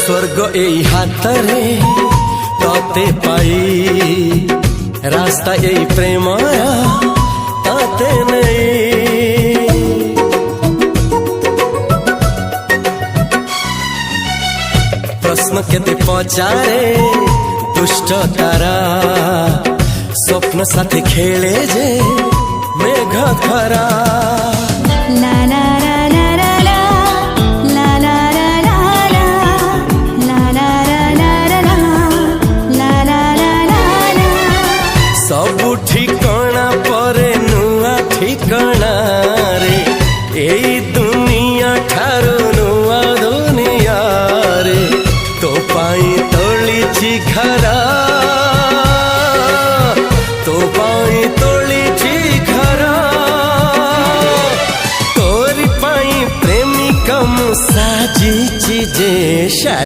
स्वर्ग एई हातरे तते पाई रास्ता एई प्रेमया तते नहीं। प्रश्न केते पचारे दुष्ट तारा स्वप्न साथी खेले जे मेघ खरा। ला ला ला ला ला ला ला ला ला ला ला ला ला ला। सबु ठिकाना परे नुआ ठिकाना रे एई दुनिया ठारू नुआ दुनिया रे। तो पाई तोलिछि घरा तो पाई तोलिछि घरा तोरी पाई प्रेमिका मु साजिछि जे।